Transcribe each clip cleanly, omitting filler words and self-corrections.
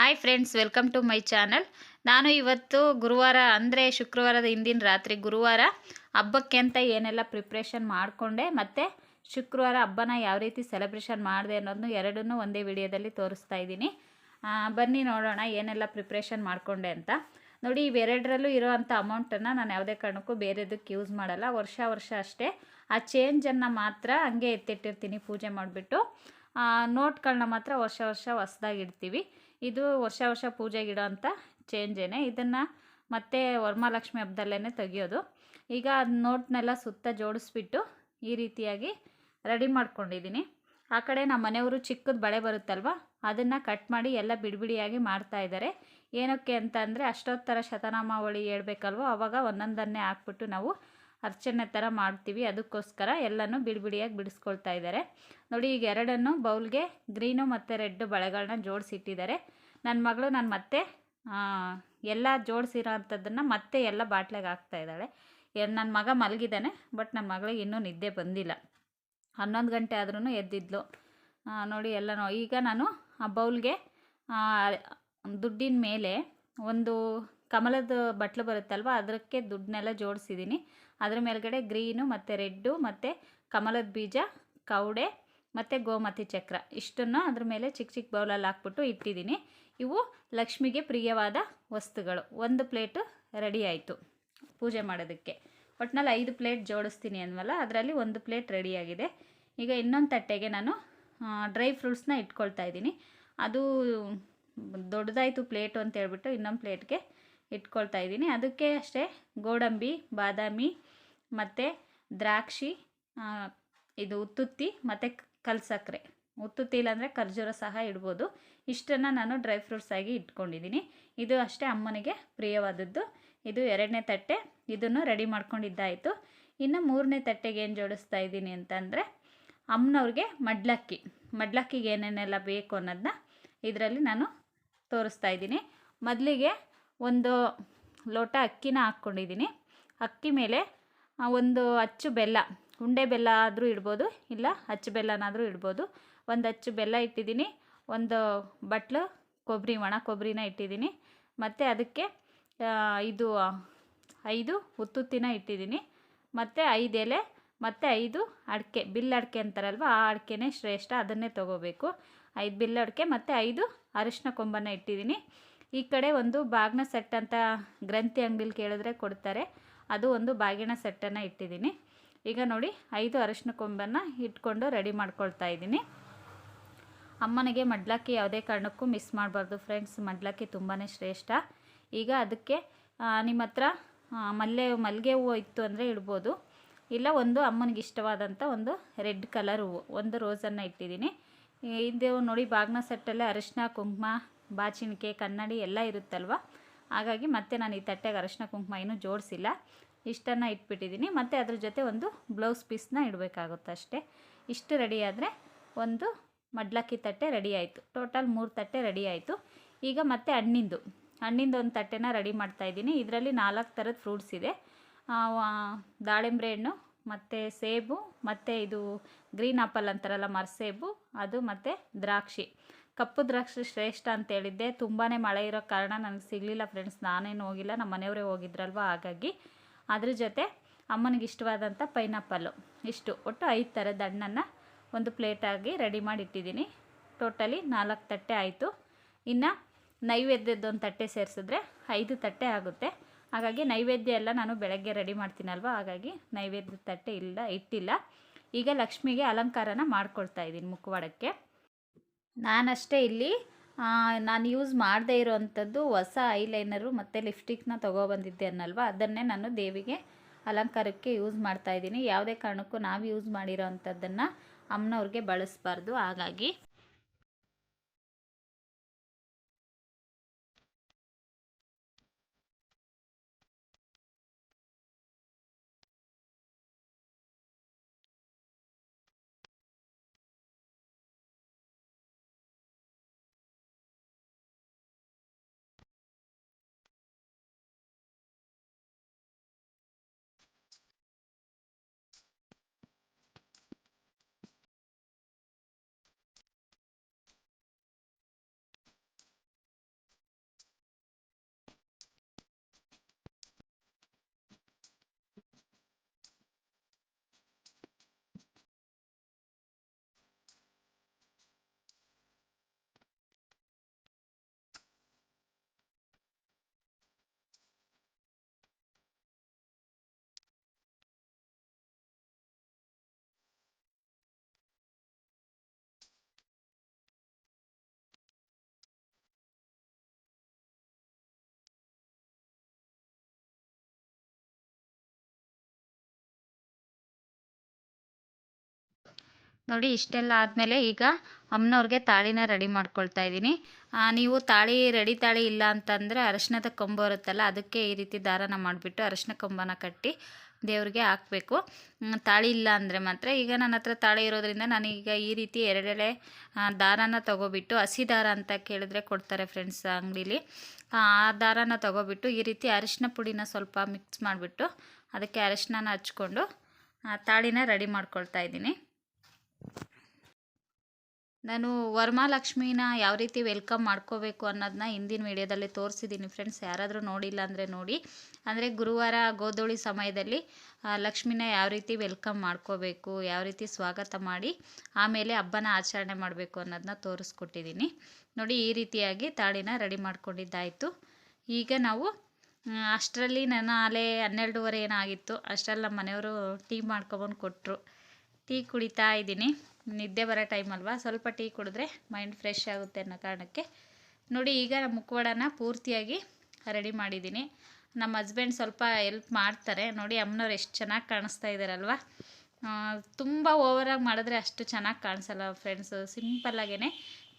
Hi friends, welcome to my channel. ನಾನು ಇವತ್ತು ಗುರುವಾರ ಅಂದರೆ ಶುಕ್ರವಾರದ ಹಿಂದಿನ ರಾತ್ರಿ ಗುರುವಾರ ಹಬ್ಬಕ್ಕೆ ಅಂತ ಏನೆಲ್ಲ ಪ್ರಿಪ್ರೇಷನ್ ಮಾಡಿಕೊಂಡೆ ಮತ್ತು ಶುಕ್ರವಾರ ಹಬ್ಬನ ಯಾವ ರೀತಿ ಸೆಲೆಬ್ರೇಷನ್ ಮಾಡಿದೆ ಅನ್ನೋದನ್ನು ಎರಡನ್ನೂ ಒಂದೇ ವಿಡಿಯೋದಲ್ಲಿ ತೋರಿಸ್ತಾ ಇದ್ದೀನಿ. ಬನ್ನಿ ನೋಡೋಣ ಏನೆಲ್ಲ ಪ್ರಿಪ್ರೇಷನ್ ಮಾಡಿಕೊಂಡೆ ಅಂತ. ನೋಡಿ, ಇವೆರಡರಲ್ಲೂ ಇರೋವಂಥ ಅಮೌಂಟನ್ನು ನಾನು ಯಾವುದೇ ಕಾರಣಕ್ಕೂ ಬೇರೆದಕ್ಕೆ ಯೂಸ್ ಮಾಡಲ್ಲ. ವರ್ಷ ವರ್ಷ ಅಷ್ಟೇ ಆ ಚೇಂಜನ್ನು ಮಾತ್ರ ಹಂಗೆ ಎತ್ತಿಟ್ಟಿರ್ತೀನಿ ಪೂಜೆ ಮಾಡಿಬಿಟ್ಟು. ನೋಟ್ಗಳನ್ನ ಮಾತ್ರ ವರ್ಷ ವರ್ಷ ಹೊಸ್ದಾಗಿ ಇಡ್ತೀವಿ. ಇದು ವರ್ಷ ವರ್ಷ ಪೂಜೆಗೆ ಇಡೋಂಥ ಚೇಂಜೇನೆ. ಇದನ್ನು ಮತ್ತೆ ವರಮಹಾಲಕ್ಷ್ಮಿ ಹಬ್ಬದಲ್ಲೇ ತೆಗಿಯೋದು. ಈಗ ಅದು ನೋಟ್ನೆಲ್ಲ ಸುತ್ತ ಜೋಡಿಸ್ಬಿಟ್ಟು ಈ ರೀತಿಯಾಗಿ ರೆಡಿ ಮಾಡ್ಕೊಂಡಿದ್ದೀನಿ. ಆ ಕಡೆ ನಮ್ಮ ಮನೆಯವರು ಚಿಕ್ಕದು ಬಳೆ ಬರುತ್ತಲ್ವ, ಅದನ್ನು ಕಟ್ ಮಾಡಿ ಎಲ್ಲ ಬಿಡಿಬಿಡಿಯಾಗಿ ಮಾಡ್ತಾಯಿದ್ದಾರೆ. ಏನಕ್ಕೆ ಅಂತ ಅಂದರೆ ಅಷ್ಟೊತ್ತರ ಶತನಾಮಾವಳಿ ಹೇಳ್ಬೇಕಲ್ವ, ಆವಾಗ ಒಂದೊಂದನ್ನೇ ಹಾಕ್ಬಿಟ್ಟು ನಾವು ಅರ್ಚನೆ ಥರ ಮಾಡ್ತೀವಿ. ಅದಕ್ಕೋಸ್ಕರ ಎಲ್ಲನೂ ಬಿಡಿಬಿಡಿಯಾಗಿ ಬಿಡಿಸ್ಕೊಳ್ತಾ ಇದ್ದಾರೆ. ನೋಡಿ, ಈಗ ಎರಡನ್ನು ಬೌಲ್ಗೆ ಗ್ರೀನು ಮತ್ತು ರೆಡ್ ಬಳೆಗಳನ್ನ ಜೋಡಿಸಿಟ್ಟಿದ್ದಾರೆ. ನನ್ನ ಮಗಳು ನಾನು ಮತ್ತೆ ಎಲ್ಲ ಜೋಡಿಸಿರೋ ಅಂಥದ್ದನ್ನು ಮತ್ತೆ ಎಲ್ಲ ಬಾಟ್ಲಿಗೆ ಹಾಕ್ತಾ ಇದ್ದಾಳೆ. ನನ್ನ ಮಗ ಮಲಗಿದ್ದಾನೆ, ಬಟ್ ನನ್ನ ಮಗಳಿಗೆ ಇನ್ನೂ ನಿದ್ದೆ ಬಂದಿಲ್ಲ. 11 ಗಂಟೆ ಆದ್ರೂ ಎದ್ದಿದ್ಲು. ನೋಡಿ ಎಲ್ಲನೂ. ಈಗ ನಾನು ಆ ಬೌಲ್ಗೆ ದುಡ್ಡಿನ ಮೇಲೆ ಒಂದು ಕಮಲದ ಬಟ್ಲು ಬರುತ್ತಲ್ವ, ಅದಕ್ಕೆ ದುಡ್ಡನ್ನೆಲ್ಲ ಜೋಡಿಸಿದ್ದೀನಿ. ಅದ್ರ ಮೇಲ್ಗಡೆ ಗ್ರೀನು ಮತ್ತು ರೆಡ್ಡು ಮತ್ತು ಕಮಲದ ಬೀಜ, ಕವಡೆ ಮತ್ತು ಗೋಮತಿ ಚಕ್ರ ಇಷ್ಟನ್ನು ಅದ್ರ ಮೇಲೆ ಚಿಕ್ಕ ಚಿಕ್ಕ ಬೌಲಲ್ಲಿ ಹಾಕ್ಬಿಟ್ಟು ಇಟ್ಟಿದ್ದೀನಿ. ಇವು ಲಕ್ಷ್ಮಿಗೆ ಪ್ರಿಯವಾದ ವಸ್ತುಗಳು. ಒಂದು ಪ್ಲೇಟು ರೆಡಿ ಆಯಿತು ಪೂಜೆ ಮಾಡೋದಕ್ಕೆ. ಒಟ್ಟಿನಲ್ಲಿ 5 ಪ್ಲೇಟ್ ಜೋಡಿಸ್ತೀನಿ ಅಂದ್ವಲ್ಲ, ಅದರಲ್ಲಿ ಒಂದು ಪ್ಲೇಟ್ ರೆಡಿಯಾಗಿದೆ. ಈಗ ಇನ್ನೊಂದು ತಟ್ಟೆಗೆ ನಾನು ಡ್ರೈ ಫ್ರೂಟ್ಸ್ನ ಇಟ್ಕೊಳ್ತಾ ಇದ್ದೀನಿ. ಅದು ದೊಡ್ಡದಾಯಿತು ಪ್ಲೇಟು ಅಂತ ಹೇಳ್ಬಿಟ್ಟು ಇನ್ನೊಂದು ಪ್ಲೇಟ್ಗೆ ಇಟ್ಕೊಳ್ತಾ ಇದ್ದೀನಿ. ಅದಕ್ಕೆ ಅಷ್ಟೇ ಗೋಡಂಬಿ, ಬಾದಾಮಿ ಮತ್ತು ದ್ರಾಕ್ಷಿ, ಇದು ಉತ್ತುತ್ತಿ ಮತ್ತು ಕಲ್ಸಕ್ಕರೆ. ಉತ್ತುತ್ತಿ ಇಲ್ಲಾಂದರೆ ಖರ್ಜೂರ ಸಹ ಇಡ್ಬೋದು. ಇಷ್ಟನ್ನು ನಾನು ಡ್ರೈ ಫ್ರೂಟ್ಸ್ ಆಗಿ ಇಟ್ಕೊಂಡಿದ್ದೀನಿ. ಇದು ಅಷ್ಟೇ ಅಮ್ಮನಿಗೆ ಪ್ರಿಯವಾದದ್ದು. ಇದು 2ನೇ ತಟ್ಟೆ, ಇದನ್ನು ರೆಡಿ ಮಾಡ್ಕೊಂಡಿದ್ದಾಯಿತು. ಇನ್ನು 3ನೇ ತಟ್ಟೆಗೆ ಏನು ಜೋಡಿಸ್ತಾ ಇದ್ದೀನಿ ಅಂತಂದರೆ ಅಮ್ಮನವ್ರಿಗೆ ಮಡ್ಲಕ್ಕಿಗೆ ಏನೇನೆಲ್ಲ ಬೇಕು ಅನ್ನೋದನ್ನ ಇದರಲ್ಲಿ ನಾನು ತೋರಿಸ್ತಾ ಇದ್ದೀನಿ. ಮೊದಲಿಗೆ ಒಂದು ಲೋಟ ಅಕ್ಕಿನ ಹಾಕ್ಕೊಂಡಿದ್ದೀನಿ. ಅಕ್ಕಿ ಮೇಲೆ ಒಂದು ಅಚ್ಚು ಬೆಲ್ಲ, ಉಂಡೆ ಬೆಲ್ಲ ಆದರೂ ಇಡ್ಬೋದು, ಇಲ್ಲ ಅಚ್ಚು ಬೆಲ್ಲನಾದರೂ ಇಡ್ಬೋದು. ಒಂದು ಅಚ್ಚು ಬೆಲ್ಲ ಇಟ್ಟಿದ್ದೀನಿ. ಒಂದು ಬಟ್ಲು ಕೊಬ್ಬರಿ, ಒಣ ಕೊಬ್ಬರಿನ ಇಟ್ಟಿದ್ದೀನಿ. ಮತ್ತು ಅದಕ್ಕೆ ಇದು 5 ಉತ್ತುತ್ತಿನ ಇಟ್ಟಿದ್ದೀನಿ. ಮತ್ತು 5 ಎಲೆ ಮತ್ತು 5 ಅಡಿಕೆ, ಬಿಲ್ ಅಡಿಕೆ ಅಂತಾರಲ್ವ, ಆ ಅಡಿಕೆನೇ ಶ್ರೇಷ್ಠ, ಅದನ್ನೇ ತೊಗೋಬೇಕು. 5 ಬಿಲ್ ಅಡಿಕೆ ಮತ್ತು 5 ಅರಿಶಿನ ಕೊಂಬನ್ನು ಇಟ್ಟಿದ್ದೀನಿ. ಈ ಕಡೆ ಒಂದು ಬಾಗಿನ ಸೆಟ್ ಅಂತ ಗ್ರಂಥಿ ಅಂಗಡಿಲಿ ಕೇಳಿದ್ರೆ ಕೊಡ್ತಾರೆ, ಅದು ಒಂದು ಬಾಗಿನ ಸೆಟ್ಟನ್ನು ಇಟ್ಟಿದ್ದೀನಿ. ಈಗ ನೋಡಿ, 5 ಅರಿಶಿನ ಕೊಂಬನ್ನು ಇಟ್ಕೊಂಡು ರೆಡಿ ಮಾಡ್ಕೊಳ್ತಾ ಇದ್ದೀನಿ. ಅಮ್ಮನಿಗೆ ಮಡ್ಲಕ್ಕಿ ಯಾವುದೇ ಕಾರಣಕ್ಕೂ ಮಿಸ್ ಮಾಡಬಾರ್ದು ಫ್ರೆಂಡ್ಸ್. ಮಡ್ಲಕ್ಕಿ ತುಂಬಾ ಶ್ರೇಷ್ಠ. ಈಗ ಅದಕ್ಕೆ ನಿಮ್ಮ ಹತ್ರ ಮಲ್ಲಿಗೆ ಹೂವು ಇತ್ತು ಅಂದರೆ ಇಡ್ಬೋದು, ಇಲ್ಲ ಒಂದು ಅಮ್ಮನಿಗೆ ಇಷ್ಟವಾದಂಥ ಒಂದು ರೆಡ್ ಕಲರ್ ಹೂವು, ಒಂದು ರೋಸನ್ನು ಇಟ್ಟಿದ್ದೀನಿ. ಇದು ನೋಡಿ, ಬಾಗಿನ ಸೆಟ್ಟಲ್ಲೇ ಅರಿಶಿನ, ಕುಂಕುಮ, ಬಾಚಿಣಿಕೆ, ಕನ್ನಡಿ ಎಲ್ಲ ಇರುತ್ತಲ್ವ, ಹಾಗಾಗಿ ಮತ್ತೆ ನಾನು ಈ ತಟ್ಟೆಗೆ ಅರಿಶಿನ ಕುಂಕುಮ ಏನೂ ಜೋಡಿಸಿಲ್ಲ. ಇಷ್ಟನ್ನು ಇಟ್ಬಿಟ್ಟಿದ್ದೀನಿ. ಮತ್ತು ಅದ್ರ ಜೊತೆ ಒಂದು ಬ್ಲೌಸ್ ಪೀಸ್ನ ಇಡಬೇಕಾಗುತ್ತೆ ಅಷ್ಟೇ. ಇಷ್ಟು ರೆಡಿ ಆದರೆ ಒಂದು ಮಡ್ಲಕ್ಕಿ ತಟ್ಟೆ ರೆಡಿ ಆಯಿತು. ಟೋಟಲ್ 3 ತಟ್ಟೆ ರೆಡಿ ಆಯಿತು. ಈಗ ಮತ್ತೆ ಹಣ್ಣಿಂದು ಒಂದು ತಟ್ಟೆನ ರೆಡಿ ಮಾಡ್ತಾಯಿದ್ದೀನಿ. ಇದರಲ್ಲಿ 4 ಥರದ ಫ್ರೂಟ್ಸ್ ಇದೆ. ದಾಳಿಂಬೆ ಹಣ್ಣು ಮತ್ತು ಸೇಬು ಮತ್ತು ಇದು ಗ್ರೀನ್ ಆಪಲ್ ಅಂತಾರಲ್ಲ, ಮರಸೇಬು ಅದು, ಮತ್ತು ದ್ರಾಕ್ಷಿ. ಕಪ್ಪು ದ್ರಾಕ್ಷಿ ಶ್ರೇಷ್ಠ ಅಂತ ಹೇಳಿದ್ದೆ. ತುಂಬಾ ಮಳೆ ಇರೋ ಕಾರಣ ನನಗೆ ಸಿಗಲಿಲ್ಲ ಫ್ರೆಂಡ್ಸ್, ನಾನೇನು ಹೋಗಿಲ್ಲ, ನಮ್ಮ ಮನೆಯವರೇ ಹೋಗಿದ್ರಲ್ವ, ಹಾಗಾಗಿ. ಅದ್ರ ಜೊತೆ ಅಮ್ಮನಿಗೆ ಇಷ್ಟವಾದಂಥ ಪೈನಾಪಲ್ಲು. ಇಷ್ಟು ಒಟ್ಟು 5 ಥರದ ಹಣ್ಣನ್ನು ಒಂದು ಪ್ಲೇಟಾಗಿ ರೆಡಿ ಮಾಡಿ ಇಟ್ಟಿದ್ದೀನಿ. ಟೋಟಲಿ 4 ತಟ್ಟೆ ಆಯಿತು. ಇನ್ನು ನೈವೇದ್ಯದ್ದೊಂದು ತಟ್ಟೆ ಸೇರಿಸಿದ್ರೆ 5 ತಟ್ಟೆ ಆಗುತ್ತೆ. ಹಾಗಾಗಿ ನೈವೇದ್ಯ ಎಲ್ಲ ನಾನು ಬೆಳಗ್ಗೆ ರೆಡಿ ಮಾಡ್ತೀನಲ್ವ, ಹಾಗಾಗಿ ನೈವೇದ್ಯದ ತಟ್ಟೆ ಇಟ್ಟಿಲ್ಲ. ಈಗ ಲಕ್ಷ್ಮಿಗೆ ಅಲಂಕಾರನ ಮಾಡ್ಕೊಳ್ತಾ ಇದ್ದೀನಿ ಮುಖವಾಡಕ್ಕೆ. ನಾನಷ್ಟೇ ಇಲ್ಲಿ ನಾನು ಯೂಸ್ ಮಾಡದೇ ಇರೋವಂಥದ್ದು ಹೊಸ ಐಲೈನರು ಮತ್ತು ಲಿಪ್ಸ್ಟಿಕ್ನ ತೊಗೊಬಂದಿದ್ದೆ ಅನ್ನಲ್ವ, ಅದನ್ನೇ ನಾನು ದೇವಿಗೆ ಅಲಂಕಾರಕ್ಕೆ ಯೂಸ್ ಮಾಡ್ತಾಯಿದ್ದೀನಿ. ಯಾವುದೇ ಕಾರಣಕ್ಕೂ ನಾವು ಯೂಸ್ ಮಾಡಿರೋ ಅಂಥದ್ದನ್ನು ಅಮ್ಮನವ್ರಿಗೆ ಬಳಸಬಾರ್ದು, ಹಾಗಾಗಿ. ನೋಡಿ ಇಷ್ಟೆಲ್ಲ ಆದಮೇಲೆ ಈಗ ಅಮ್ಮನವ್ರಿಗೆ ತಾಳಿನ ರೆಡಿ ಮಾಡ್ಕೊಳ್ತಾ ಇದ್ದೀನಿ. ನೀವು ತಾಳಿ ರೆಡಿ ತಾಳಿ ಇಲ್ಲ ಅಂತಂದರೆ ಅರಶಿನದ ಕೊಂಬು ಬರುತ್ತಲ್ಲ, ಅದಕ್ಕೆ ಈ ರೀತಿ ದಾರನ ಮಾಡಿಬಿಟ್ಟು ಅರಶಿನ ಕೊಂಬನ ಕಟ್ಟಿ ದೇವ್ರಿಗೆ ಹಾಕಬೇಕು. ತಾಳಿ ಇಲ್ಲ ಅಂದರೆ ಮಾತ್ರ. ಈಗ ನನ್ನ ಹತ್ರ ತಾಳಿ ಇರೋದ್ರಿಂದ ನಾನೀಗ ಈ ರೀತಿ ಎರಡೆಳೆ ದಾರನ ತೊಗೊಬಿಟ್ಟು, ಹಸಿ ದಾರ ಅಂತ ಕೇಳಿದ್ರೆ ಕೊಡ್ತಾರೆ ಫ್ರೆಂಡ್ಸ್ ಅಂಗಡೀಲಿ. ಆ ದಾರನ ತೊಗೊಬಿಟ್ಟು ಈ ರೀತಿ ಅರಿಶಿನ ಪುಡಿನ ಸ್ವಲ್ಪ ಮಿಕ್ಸ್ ಮಾಡಿಬಿಟ್ಟು ಅದಕ್ಕೆ ಅರಿಶಿನ ಹಚ್ಕೊಂಡು ತಾಳಿನ ರೆಡಿ ಮಾಡ್ಕೊಳ್ತಾ ಇದ್ದೀನಿ. ನಾನು ವರಮಹಾಲಕ್ಷ್ಮಿನ ಯಾವ ರೀತಿ ವೆಲ್ಕಮ್ ಮಾಡ್ಕೋಬೇಕು ಅನ್ನೋದನ್ನ ಹಿಂದಿನ ವಿಡಿಯೋದಲ್ಲಿ ತೋರಿಸಿದ್ದೀನಿ ಫ್ರೆಂಡ್ಸ್. ಯಾರಾದರೂ ನೋಡಿಲ್ಲ ಅಂದರೆ ನೋಡಿ. ಅಂದರೆ ಗುರುವಾರ ಗೋಧೂಳಿ ಸಮಯದಲ್ಲಿ ಲಕ್ಷ್ಮಿನ ಯಾವ ರೀತಿ ವೆಲ್ಕಮ್ ಮಾಡ್ಕೋಬೇಕು, ಯಾವ ರೀತಿ ಸ್ವಾಗತ ಮಾಡಿ ಆಮೇಲೆ ಹಬ್ಬನ ಆಚರಣೆ ಮಾಡಬೇಕು ಅನ್ನೋದನ್ನ ತೋರಿಸ್ಕೊಟ್ಟಿದ್ದೀನಿ. ನೋಡಿ ಈ ರೀತಿಯಾಗಿ ತಾಳಿನ ರೆಡಿ ಮಾಡ್ಕೊಂಡಿದ್ದಾಯಿತು. ಈಗ ನಾವು ಅಷ್ಟರಲ್ಲಿ ನನ್ನ ಆಲೆ 12:30 ಏನಾಗಿತ್ತು. ಅಷ್ಟರಲ್ಲಿ ನಮ್ಮ ಮನೆಯವರು ಟೀ ಮಾಡ್ಕೊಬಂದು ಕೊಟ್ಟರು. ಟೀ ಕುಡಿತಾ ಇದ್ದೀನಿ. ನಿದ್ದೆ ಬರೋ ಟೈಮ್ ಅಲ್ವಾ, ಸ್ವಲ್ಪ ಟೀ ಕುಡಿದ್ರೆ ಮೈಂಡ್ ಫ್ರೆಶ್ ಆಗುತ್ತೆ ಅನ್ನೋ ಕಾರಣಕ್ಕೆ. ನೋಡಿ ಈಗ ಮುಖವಾಡನ ಪೂರ್ತಿಯಾಗಿ ರೆಡಿ ಮಾಡಿದ್ದೀನಿ. ನಮ್ಮ ಹಸ್ಬೆಂಡ್ ಸ್ವಲ್ಪ ಹೆಲ್ಪ್ ಮಾಡ್ತಾರೆ. ನೋಡಿ ಅಮ್ಮನವ್ರು ಎಷ್ಟು ಚೆನ್ನಾಗಿ ಕಾಣಿಸ್ತಾ ಇದ್ದಾರಲ್ವ. ತುಂಬ ಓವರಾಗಿ ಮಾಡಿದ್ರೆ ಅಷ್ಟು ಚೆನ್ನಾಗಿ ಕಾಣಿಸಲ್ಲ ಫ್ರೆಂಡ್ಸು. ಸಿಂಪಲ್ಲಾಗೇ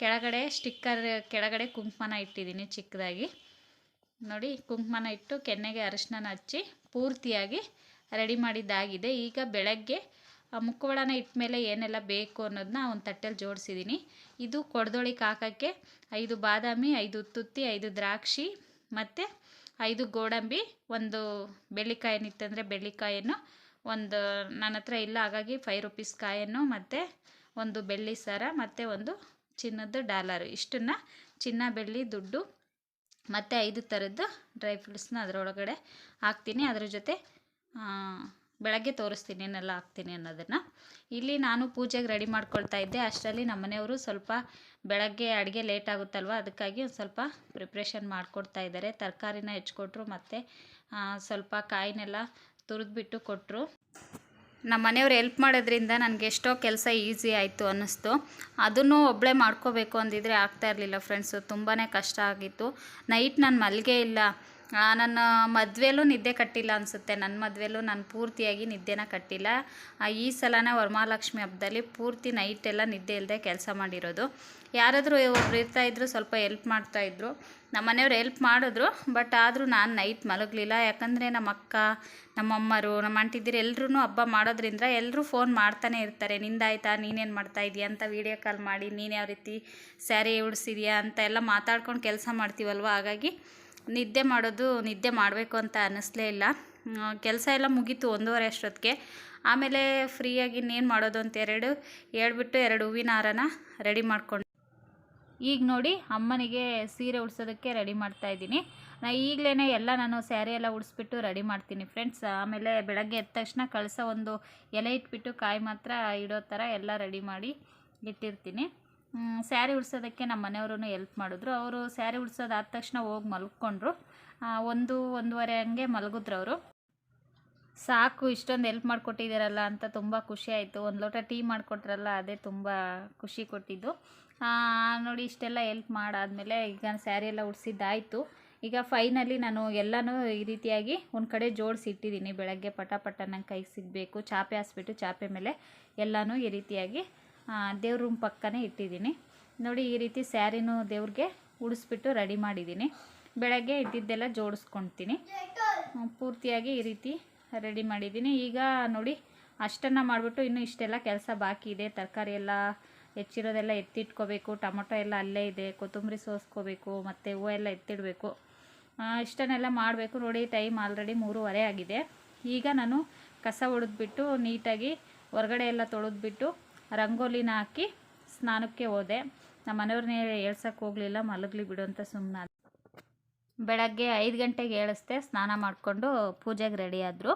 ಕೆಳಗಡೆ ಸ್ಟಿಕ್ಕರ್ ಕೆಳಗಡೆ ಕುಂಕುಮನ ಇಟ್ಟಿದ್ದೀನಿ ಚಿಕ್ಕದಾಗಿ. ನೋಡಿ ಕುಂಕುಮನ ಇಟ್ಟು ಕೆನ್ನೆಗೆ ಅರಿಶಿನ ಹಚ್ಚಿ ಪೂರ್ತಿಯಾಗಿ ರೆಡಿ ಮಾಡಿದ್ದಾಗಿದೆ. ಈಗ ಬೆಳಗ್ಗೆ ಮುಖವಾಡನ ಇಟ್ಟ ಮೇಲೆ ಏನೆಲ್ಲ ಬೇಕು ಅನ್ನೋದನ್ನ ಒಂದು ತಟ್ಟೆಲಿ ಜೋಡಿಸಿದ್ದೀನಿ. ಇದು ಕೊಡ್ದೊಳಿಗೆ ಹಾಕೋಕ್ಕೆ 5 ಬಾದಾಮಿ, 5 ತುತ್ತಿ, 5 ದ್ರಾಕ್ಷಿ ಮತ್ತು 5 ಗೋಡಂಬಿ, ಒಂದು ಬೆಳ್ಳಿಕಾಯಿನಿತ್ತಂದರೆ ಬೆಳ್ಳಿಕಾಯನ್ನು, ಒಂದು ನನ್ನ ಹತ್ರ ಇಲ್ಲ ಹಾಗಾಗಿ 5 ರೂಪೀಸ್ ಕಾಯನ್ನು, ಮತ್ತು ಒಂದು ಬೆಳ್ಳಿ ಸರ ಮತ್ತು ಒಂದು ಚಿನ್ನದ ಡಾಲರು. ಇಷ್ಟನ್ನು ಚಿನ್ನ, ಬೆಳ್ಳಿ, ದುಡ್ಡು ಮತ್ತು 5 ಥರದ್ದು ಡ್ರೈ ಫ್ರೂಟ್ಸ್ನ ಅದರೊಳಗಡೆ ಹಾಕ್ತೀನಿ. ಅದ್ರ ಜೊತೆ ಬೆಳಗ್ಗೆ ತೋರಿಸ್ತೀನಿ ಏನೆಲ್ಲ ಹಾಕ್ತೀನಿ ಅನ್ನೋದನ್ನು. ಇಲ್ಲಿ ನಾನು ಪೂಜೆಗೆ ರೆಡಿ ಮಾಡ್ಕೊಳ್ತಾ ಇದ್ದೆ. ಅಷ್ಟರಲ್ಲಿ ನಮ್ಮ ಮನೆಯವರು ಸ್ವಲ್ಪ ಬೆಳಗ್ಗೆ ಅಡುಗೆ ಲೇಟ್ ಆಗುತ್ತಲ್ವ, ಅದಕ್ಕಾಗಿ ಒಂದು ಸ್ವಲ್ಪ ಪ್ರಿಪ್ರೇಷನ್ ಮಾಡಿಕೊಡ್ತಾ ಇದ್ದಾರೆ. ತರಕಾರಿನ ಹೆಚ್ಕೊಟ್ರು ಮತ್ತು ಸ್ವಲ್ಪ ಕಾಯಿನೆಲ್ಲ ತುರಿದ್ಬಿಟ್ಟು ಕೊಟ್ಟರು. ನಮ್ಮ ಮನೆಯವ್ರು ಹೆಲ್ಪ್ ಮಾಡೋದ್ರಿಂದ ನನಗೆ ಎಷ್ಟೋ ಕೆಲಸ ಈಸಿ ಆಯಿತು ಅನ್ನಿಸ್ತು. ಅದನ್ನು ಒಬ್ಬಳೇ ಮಾಡ್ಕೋಬೇಕು ಅಂದಿದ್ರೆ ಆಗ್ತಾ ಇರಲಿಲ್ಲ ಫ್ರೆಂಡ್ಸು. ತುಂಬಾ ಕಷ್ಟ ಆಗಿತ್ತು. ನೈಟ್ ನಾನು ಮಲ್ಗೆ ಇಲ್ಲ. ನನ್ನ ಮದುವೆಲೂ ನಿದ್ದೆ ಕಟ್ಟಿಲ್ಲ ಅನಿಸುತ್ತೆ. ನನ್ನ ಮದುವೆಲೂ ನಾನು ಪೂರ್ತಿಯಾಗಿ ನಿದ್ದೆನ ಕಟ್ಟಿಲ್ಲ. ಈ ಸಲನ ವರಮಹಾಲಕ್ಷ್ಮಿ ಹಬ್ಬದಲ್ಲಿ ಪೂರ್ತಿ ನೈಟೆಲ್ಲ ನಿದ್ದೆ ಇಲ್ಲದೆ ಕೆಲಸ ಮಾಡಿರೋದು. ಯಾರಾದರೂ ಒಬ್ರು ಇರ್ತಾಯಿದ್ರು, ಸ್ವಲ್ಪ ಹೆಲ್ಪ್ ಮಾಡ್ತಾಯಿದ್ರು. ನಮ್ಮ ಮನೆಯವ್ರು ಹೆಲ್ಪ್ ಮಾಡಿದ್ರು, ಬಟ್ ಆದರೂ ನಾನು ನೈಟ್ ಮಲಗಲಿಲ್ಲ. ಯಾಕಂದರೆ ನಮ್ಮ ಅಕ್ಕ, ನಮ್ಮಮ್ಮರು, ನಮ್ಮ ಆಂಟಿದಿರು ಎಲ್ಲರೂ ಹಬ್ಬ ಮಾಡೋದ್ರಿಂದ ಎಲ್ಲರೂ ಫೋನ್ ಮಾಡ್ತಾನೆ ಇರ್ತಾರೆ. ನಿಂದಾಯ್ತಾ, ನೀನೇನು ಮಾಡ್ತಾಯಿದ್ಯಾ ಅಂತ ವೀಡಿಯೋ ಕಾಲ್ ಮಾಡಿ, ನೀನು ಯಾವ ರೀತಿ ಸ್ಯಾರಿ ಉಡಿಸಿದ್ಯಾ ಅಂತ ಎಲ್ಲ ಮಾತಾಡ್ಕೊಂಡು ಕೆಲಸ ಮಾಡ್ತೀವಲ್ವ. ಹಾಗಾಗಿ ನಿದ್ದೆ ಮಾಡಬೇಕು ಅಂತ ಅನ್ನಿಸ್ಲೇ ಇಲ್ಲ. ಕೆಲಸ ಎಲ್ಲ ಮುಗೀತು 1:30 ಅಷ್ಟೊತ್ತಿಗೆ. ಆಮೇಲೆ ಫ್ರೀಯಾಗಿ ಇನ್ನೇನು ಮಾಡೋದು ಅಂತ ಹೇಳ್ಬಿಟ್ಟು 2 ಹೂವಿನ ಹಾರನ ರೆಡಿ ಮಾಡ್ಕೊಂಡು ಈಗ ನೋಡಿ ಅಮ್ಮನಿಗೆ ಸೀರೆ ಉಡ್ಸೋದಕ್ಕೆ ರೆಡಿ ಮಾಡ್ತಾಯಿದ್ದೀನಿ. ಈಗಲೇ ಎಲ್ಲ ನಾನು ಸ್ಯಾರಿ ಎಲ್ಲ ಉಡಿಸ್ಬಿಟ್ಟು ರೆಡಿ ಮಾಡ್ತೀನಿ ಫ್ರೆಂಡ್ಸ್. ಆಮೇಲೆ ಬೆಳಗ್ಗೆ ಎದ್ದ ತಕ್ಷಣ ಕಳಸ ಒಂದು ಎಲೆ ಇಟ್ಬಿಟ್ಟು ಕಾಯಿ ಮಾತ್ರ ಇಡೋ ಥರ ಎಲ್ಲ ರೆಡಿ ಮಾಡಿ ಇಟ್ಟಿರ್ತೀನಿ. ಸ್ಯಾರಿ ಉಡ್ಸೋದಕ್ಕೆ ನಮ್ಮ ಮನೆಯವರು ಹೆಲ್ಪ್ ಮಾಡಿದ್ರು. ಅವರು ಸ್ಯಾರಿ ಉಡ್ಸೋದಾದ ತಕ್ಷಣ ಹೋಗಿ ಮಲ್ಕೊಂಡ್ರು. 1-1:30 ಹಂಗೆ ಮಲಗಿದ್ರು ಅವರು. ಸಾಕು ಇಷ್ಟೊಂದು ಹೆಲ್ಪ್ ಮಾಡಿಕೊಟ್ಟಿದ್ದಾರಲ್ಲ ಅಂತ ತುಂಬ ಖುಷಿ ಆಯಿತು. ಒಂದು ಲೋಟ ಟೀ ಮಾಡಿಕೊಟ್ರಲ್ಲ, ಅದೇ ತುಂಬ ಖುಷಿ ಕೊಟ್ಟಿದ್ದು. ನೋಡಿ ಇಷ್ಟೆಲ್ಲ ಹೆಲ್ಪ್ ಮಾಡಾದಮೇಲೆ ಈಗ ಸ್ಯಾರಿ ಎಲ್ಲ ಉಡಿಸಿದ್ದಾಯಿತು. ಈಗ ಫೈನಲಿ ನಾನು ಎಲ್ಲನೂ ಈ ರೀತಿಯಾಗಿ ಒಂದು ಕಡೆ ಜೋಡಿಸಿ ಇಟ್ಟಿದ್ದೀನಿ. ಬೆಳಗ್ಗೆ ಪಟ ನಂಗೆ ಕೈಗೆ ಸಿಗಬೇಕು. ಚಾಪೆ ಹಾಸ್ಬಿಟ್ಟು ಚಾಪೆ ಮೇಲೆ ಎಲ್ಲನೂ ಈ ರೀತಿಯಾಗಿ ದೇವ್ರ ರೂಮ್ ಪಕ್ಕನೇ ಇಟ್ಟಿದ್ದೀನಿ. ನೋಡಿ ಈ ರೀತಿ ಸ್ಯಾರಿನೂ ದೇವ್ರಿಗೆ ಉಡಿಸ್ಬಿಟ್ಟು ರೆಡಿ ಮಾಡಿದ್ದೀನಿ. ಬೆಳಗ್ಗೆ ಇದ್ದಿದ್ದೆಲ್ಲ ಜೋಡಿಸ್ಕೊಳ್ತೀನಿ. ಪೂರ್ತಿಯಾಗಿ ಈ ರೀತಿ ರೆಡಿ ಮಾಡಿದ್ದೀನಿ. ಈಗ ನೋಡಿ ಅಷ್ಟನ್ನು ಮಾಡಿಬಿಟ್ಟು ಇನ್ನೂ ಇಷ್ಟೆಲ್ಲ ಕೆಲಸ ಬಾಕಿ ಇದೆ. ತರಕಾರಿ ಎಲ್ಲ ಹೆಚ್ಚಿರೋದೆಲ್ಲ ಎತ್ತಿಟ್ಕೋಬೇಕು. ಟೊಮೊಟೊ ಎಲ್ಲ ಅಲ್ಲೇ ಇದೆ. ಕೊತ್ತಂಬರಿ ಸೋಸ್ಕೋಬೇಕು ಮತ್ತು ಹೂವು ಎಲ್ಲ ಎತ್ತಿಡಬೇಕು. ಇಷ್ಟನ್ನೆಲ್ಲ ಮಾಡಬೇಕು. ನೋಡಿ ಟೈಮ್ ಆಲ್ರೆಡಿ 3:30 ಆಗಿದೆ. ಈಗ ನಾನು ಕಸ ಹೊಡೆದ್ಬಿಟ್ಟು ನೀಟಾಗಿ ಹೊರಗಡೆ ಎಲ್ಲ ತೊಳೆದ್ಬಿಟ್ಟು ರಂಗೋಲಿನ ಹಾಕಿ ಸ್ನಾನಕ್ಕೆ ಹೋದೆ. ನಮ್ಮ ಮನೆಯವ್ರನ್ನೇ ಏಳ್ಸೋಕ್ಕೆ ಹೋಗಲಿಲ್ಲ, ಮಲಗಲಿ ಬಿಡು ಅಂತ ಸುಮ್ಮನೆ. ಬೆಳಗ್ಗೆ 5 ಗಂಟೆಗೆ ಏಳಿಸ್ದೆ. ಸ್ನಾನ ಮಾಡಿಕೊಂಡು ಪೂಜೆಗೆ ರೆಡಿ ಆದರು.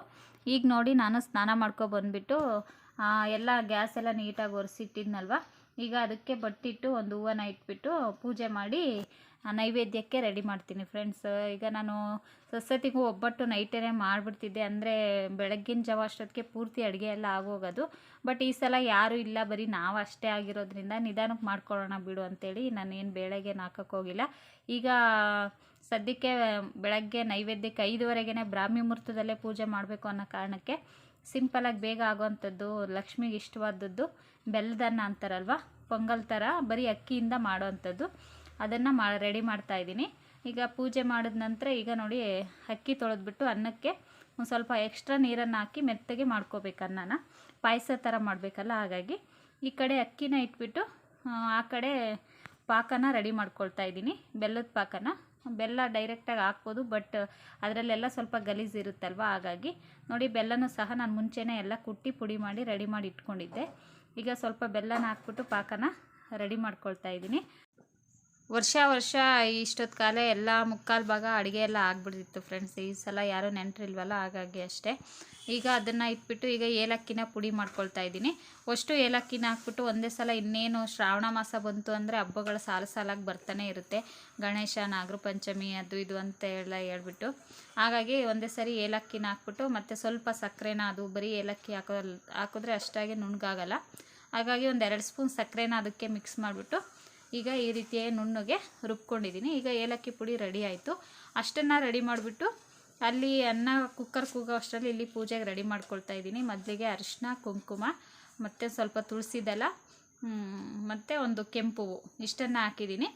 ಈಗ ನೋಡಿ ನಾನು ಸ್ನಾನ ಬಂದುಬಿಟ್ಟು ಎಲ್ಲ ಗ್ಯಾಸ್ ಎಲ್ಲ ನೀಟಾಗಿ ಒರೆಸಿಟ್ಟಿದ್ನಲ್ವ. ಈಗ ಅದಕ್ಕೆ ಬಟ್ಟಿಟ್ಟು ಒಂದು ಹೂವನ್ನ ಇಟ್ಬಿಟ್ಟು ಪೂಜೆ ಮಾಡಿ ನೈವೇದ್ಯಕ್ಕೆ ರೆಡಿ ಮಾಡ್ತೀನಿ ಫ್ರೆಂಡ್ಸ್. ಈಗ ನಾನು ಸೊಸೈಟಿಗೂ ಒಬ್ಬಟ್ಟು ನೈಟೇ ಮಾಡಿಬಿಡ್ತಿದ್ದೆ. ಅಂದರೆ ಬೆಳಗ್ಗಿನ ಜಾವ ಅಷ್ಟೊತ್ತಿಗೆ ಪೂರ್ತಿ ಅಡುಗೆ ಎಲ್ಲ ಆಗೋಗೋದು. ಬಟ್ ಈ ಸಲ ಯಾರೂ ಇಲ್ಲ, ಬರೀ ನಾವು ಅಷ್ಟೇ ಆಗಿರೋದ್ರಿಂದ ನಿಧಾನಕ್ಕೆ ಮಾಡ್ಕೊಳ್ಳೋಣ ಬಿಡು ಅಂತೇಳಿ ನಾನೇನು ಬೇಳೆಗೆ ಹಾಕೋಕ್ಕೆ ಹೋಗಿಲ್ಲ. ಈಗ ಸದ್ಯಕ್ಕೆ ಬೆಳಗ್ಗೆ ನೈವೇದ್ಯಕ್ಕೆ 5:30ಗೆ ಬ್ರಾಹ್ಮಿ ಮುಹೂರ್ತದಲ್ಲೇ ಪೂಜೆ ಮಾಡಬೇಕು ಅನ್ನೋ ಕಾರಣಕ್ಕೆ ಸಿಂಪಲಾಗಿ ಬೇಗ ಆಗೋವಂಥದ್ದು, ಲಕ್ಷ್ಮಿಗೆ ಇಷ್ಟವಾದದ್ದು ಬೆಲ್ಲದನ್ನ ಅಂತಾರಲ್ವ, ಪೊಂಗಲ್ ಥರ ಬರೀ ಅಕ್ಕಿಯಿಂದ ಮಾಡೋವಂಥದ್ದು. ಅದನ್ನು ರೆಡಿ ಮಾಡ್ತಾಯಿದ್ದೀನಿ. ಈಗ ಪೂಜೆ ಮಾಡಿದ ನಂತರ ಈಗ ನೋಡಿ ಅಕ್ಕಿ ತೊಳೆದ್ಬಿಟ್ಟು ಅನ್ನಕ್ಕೆ ಒಂದು ಸ್ವಲ್ಪ ಎಕ್ಸ್ಟ್ರಾ ನೀರನ್ನು ಹಾಕಿ ಮೆತ್ತಗೆ ಮಾಡ್ಕೋಬೇಕು ಅನ್ನನ. ಪಾಯಸ ಥರ ಮಾಡಬೇಕಲ್ಲ, ಹಾಗಾಗಿ ಈ ಕಡೆ ಅಕ್ಕಿನ ಇಟ್ಬಿಟ್ಟು ಆ ಕಡೆ ಪಾಕನ ರೆಡಿ ಮಾಡ್ಕೊಳ್ತಾ ಇದ್ದೀನಿ. ಬೆಲ್ಲದ ಪಾಕನ. ಬೆಲ್ಲ ಡೈರೆಕ್ಟಾಗಿ ಹಾಕ್ಬೋದು, ಬಟ್ ಅದರಲ್ಲೆಲ್ಲ ಸ್ವಲ್ಪ ಗಲೀಜು ಇರುತ್ತಲ್ವ, ಹಾಗಾಗಿ ನೋಡಿ ಬೆಲ್ಲನೂ ಸಹ ನಾನು ಮುಂಚೆನೇ ಎಲ್ಲ ಕುಟ್ಟಿ ಪುಡಿ ಮಾಡಿ ರೆಡಿ ಮಾಡಿ ಇಟ್ಕೊಂಡಿದ್ದೆ. ಈಗ ಸ್ವಲ್ಪ ಬೆಲ್ಲನ ಹಾಕ್ಬಿಟ್ಟು ಪಾಕನ ರೆಡಿ ಮಾಡ್ಕೊಳ್ತಾ ಇದ್ದೀನಿ. ವರ್ಷ ಇಷ್ಟೊತ್ತು ಕಾಲ ಎಲ್ಲ ಮುಕ್ಕಾಲು ಭಾಗ ಅಡುಗೆ ಎಲ್ಲ ಆಗಿಬಿಡ್ತಿತ್ತು ಫ್ರೆಂಡ್ಸ್. ಈ ಸಲ ಯಾರೂ ನೆಂಟರಿಲ್ವಲ್ಲ, ಹಾಗಾಗಿ ಅಷ್ಟೇ. ಈಗ ಅದನ್ನು ಇಟ್ಬಿಟ್ಟು ಈಗ ಏಲಕ್ಕಿನ ಪುಡಿ ಮಾಡ್ಕೊಳ್ತಾ ಇದ್ದೀನಿ. ಅಷ್ಟು ಏಲಕ್ಕಿನ ಹಾಕ್ಬಿಟ್ಟು ಒಂದೇ ಸಲ ಇನ್ನೇನು ಶ್ರಾವಣ ಮಾಸ ಬಂತು ಅಂದರೆ ಹಬ್ಬಗಳ ಸಾಲಾಗಿ ಬರ್ತಾನೆ ಇರುತ್ತೆ. ಗಣೇಶ, ನಾಗರ ಪಂಚಮಿ, ಅದು ಇದು ಅಂತ ಹೇಳ್ಬಿಟ್ಟು ಹಾಗಾಗಿ ಒಂದೇ ಸರಿ ಏಲಕ್ಕಿನ ಹಾಕ್ಬಿಟ್ಟು ಮತ್ತು ಸ್ವಲ್ಪ ಸಕ್ಕರೆನ, ಅದು ಬರೀ ಏಲಕ್ಕಿ ಹಾಕಿದ್ರೆ ಅಷ್ಟಾಗಿ ನುಣ್ಣಗಾಗಲ್ಲ, ಹಾಗಾಗಿ ಒಂದು 2 ಸ್ಪೂನ್ ಸಕ್ಕರೆನ ಅದಕ್ಕೆ ಮಿಕ್ಸ್ ಮಾಡಿಬಿಟ್ಟು ಈಗ ಈ ರೀತಿಯಾಗಿ ನುಣ್ಣಗೆ ರುಬ್ಕೊಂಡಿದ್ದೀನಿ. ಈಗ ಏಲಕ್ಕಿ ಪುಡಿ ರೆಡಿ ಆಯಿತು. ಅಷ್ಟನ್ನು ರೆಡಿ ಮಾಡಿಬಿಟ್ಟು ಅಲ್ಲಿ ಅನ್ನ ಕುಕ್ಕರ್ ಕೂಗೋ ಅಷ್ಟರಲ್ಲಿ ಇಲ್ಲಿ ಪೂಜೆಗೆ ರೆಡಿ ಮಾಡ್ಕೊಳ್ತಾ ಇದ್ದೀನಿ. ಮೊದಲಿಗೆ ಅರಿಶಿನ, ಕುಂಕುಮ ಮತ್ತು ಸ್ವಲ್ಪ ತುಳಸಿ ದಳ ಮತ್ತು ಒಂದು ಕೆಂಪು ಹೂವು ಇಷ್ಟನ್ನು ಹಾಕಿದ್ದೀನಿ.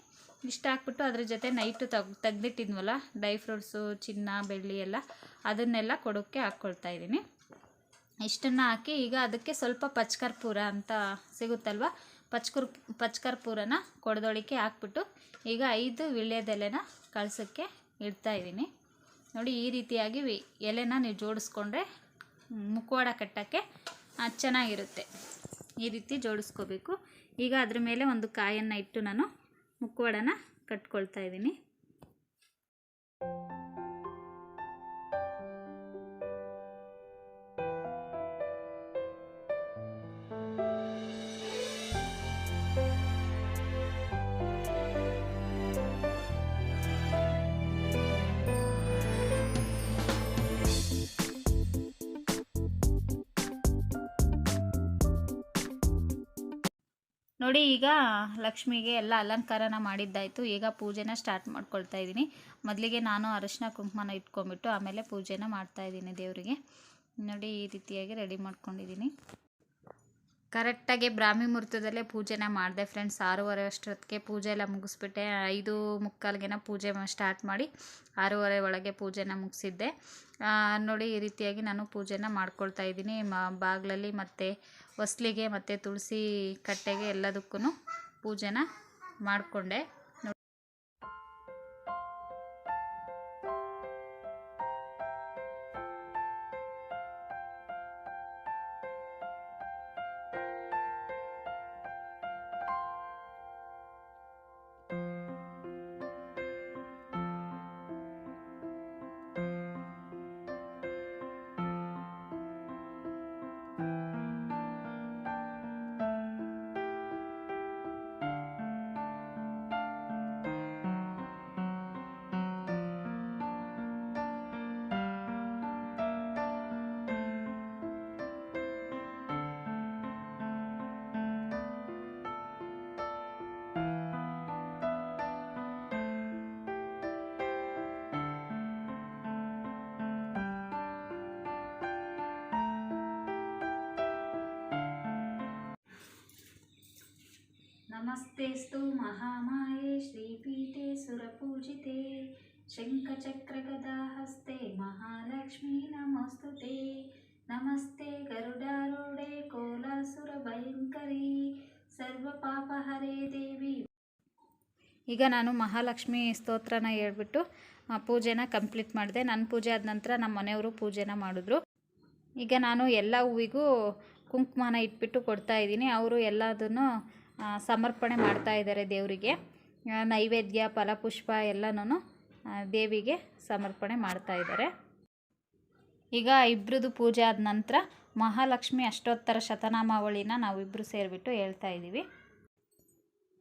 ಇಷ್ಟು ಹಾಕ್ಬಿಟ್ಟು ಅದ್ರ ಜೊತೆ ನೈಟು ತೆಗ್ದಿಟ್ಟಿದ್ವಲ್ಲ ಡ್ರೈ ಫ್ರೂಟ್ಸು, ಚಿನ್ನ, ಬೆಳ್ಳಿ ಎಲ್ಲ, ಅದನ್ನೆಲ್ಲ ಕೊಡೋಕ್ಕೆ ಹಾಕ್ಕೊಳ್ತಾ ಇದ್ದೀನಿ. ಇಷ್ಟನ್ನು ಹಾಕಿ ಈಗ ಅದಕ್ಕೆ ಸ್ವಲ್ಪ ಪಚ್ಕರ್ಪೂರ ಅಂತ ಸಿಗುತ್ತಲ್ವ, ಪಚ್ಕರ್ಪೂರನ ಕೊಡದೊಳಿಕೆ ಹಾಕ್ಬಿಟ್ಟು ಈಗ 5 ವೀಳ್ಯದೆಲೆನ ಕಳ್ಸೋಕ್ಕೆ ಇಡ್ತಾಯಿದ್ದೀನಿ. ನೋಡಿ ಈ ರೀತಿಯಾಗಿ ಎಲೆನ ನೀವು ಜೋಡಿಸ್ಕೊಂಡ್ರೆ ಮುಖವಾಡ ಕಟ್ಟೋಕ್ಕೆ ಚೆನ್ನಾಗಿರುತ್ತೆ. ಈ ರೀತಿ ಜೋಡಿಸ್ಕೋಬೇಕು. ಈಗ ಅದ್ರ ಮೇಲೆ ಒಂದು ಕಾಯನ್ನು ಇಟ್ಟು ನಾನು ಮುಖವಾಡನ ಕಟ್ಕೊಳ್ತಾ ಇದ್ದೀನಿ. ನೋಡಿ ಈಗ ಲಕ್ಷ್ಮಿಗೆ ಎಲ್ಲ ಅಲಂಕಾರನ ಮಾಡಿದ್ದಾಯಿತು. ಈಗ ಪೂಜೆನ ಸ್ಟಾರ್ಟ್ ಮಾಡ್ಕೊಳ್ತಾ ಇದ್ದೀನಿ. ಮೊದಲಿಗೆ ನಾನು ಅರಿಶಿನ ಕುಂಕುಮನ ಇಟ್ಕೊಂಡ್ಬಿಟ್ಟು ಆಮೇಲೆ ಪೂಜೆನ ಮಾಡ್ತಾಯಿದ್ದೀನಿ ದೇವರಿಗೆ. ನೋಡಿ ಈ ರೀತಿಯಾಗಿ ರೆಡಿ ಮಾಡ್ಕೊಂಡಿದ್ದೀನಿ. ಕರೆಕ್ಟಾಗಿ ಬ್ರಾಹ್ಮಿ ಮುಹೂರ್ತದಲ್ಲೇ ಪೂಜೆನ ಮಾಡಿದೆ ಫ್ರೆಂಡ್ಸ್. 6:30 ಅಷ್ಟೊತ್ತಿಗೆ ಪೂಜೆ ಎಲ್ಲ ಮುಗಿಸ್ಬಿಟ್ಟೆ. 5:45 ಪೂಜೆ ಸ್ಟಾರ್ಟ್ ಮಾಡಿ 6:30 ಒಳಗೆ ಪೂಜೆನ ಮುಗಿಸಿದ್ದೆ. ನೋಡಿ ಈ ರೀತಿಯಾಗಿ ನಾನು ಪೂಜೆನ ಮಾಡ್ಕೊಳ್ತಾ ಇದ್ದೀನಿ. ಬಾಗಿಲಲ್ಲಿ ಮತ್ತು ಹೊಸ್ಲಿಗೆ ಮತ್ತು ತುಳಸಿ ಕಟ್ಟೆಗೆ ಎಲ್ಲದಕ್ಕೂ ಪೂಜೆನ ಮಾಡಿಕೊಂಡೆ. ನಮಸ್ತೆಸ್ತು ಮಹಾಮಾಯೆ ಶ್ರೀಪೀಠೆ ಸುರಪೂಜಿತೆ ಶಂಖಚಕ್ರಗದಾಹಸ್ತೆ ಮಹಾಲಕ್ಷ್ಮೀ ನಮಸ್ತುತೆ. ನಮಸ್ತೆ ಗರುಡಾರೂಢೆ ಕೋಲಾಸುರ ಭಯಂಕರಿ ಸರ್ವಪಾಪಹರೇ ದೇವಿ. ಈಗ ನಾನು ಮಹಾಲಕ್ಷ್ಮಿ ಸ್ತೋತ್ರನ ಹೇಳ್ಬಿಟ್ಟು ಪೂಜೆನ ಕಂಪ್ಲೀಟ್ ಮಾಡಿದೆ. ನನ್ನ ಪೂಜೆ ಆದ ನಂತರ ನಮ್ಮ ಮನೆಯವರು ಪೂಜೆನ ಮಾಡಿದ್ರು. ಈಗ ನಾನು ಎಲ್ಲ ಹೂವಿಗೂ ಕುಂಕುಮನ ಇಟ್ಬಿಟ್ಟು ಕೊಡ್ತಾ ಇದ್ದೀನಿ. ಅವರು ಎಲ್ಲದನ್ನು ಸಮರ್ಪಣೆ ಮಾಡ್ತಾ ಇದ್ದಾರೆ ದೇವರಿಗೆ. ನೈವೇದ್ಯ, ಫಲಪುಷ್ಪ ಎಲ್ಲನೂ ದೇವಿಗೆ ಸಮರ್ಪಣೆ ಮಾಡ್ತಾ ಇದ್ದಾರೆ. ಈಗ ಇಬ್ಬರದು ಪೂಜೆ ಆದ ನಂತರ ಮಹಾಲಕ್ಷ್ಮಿ ಅಷ್ಟೋತ್ತರ ಶತನಾಮಾವಳಿನ ನಾವಿಬ್ಬರು ಸೇರಿಬಿಟ್ಟು ಹೇಳ್ತಾ ಇದ್ದೀವಿ.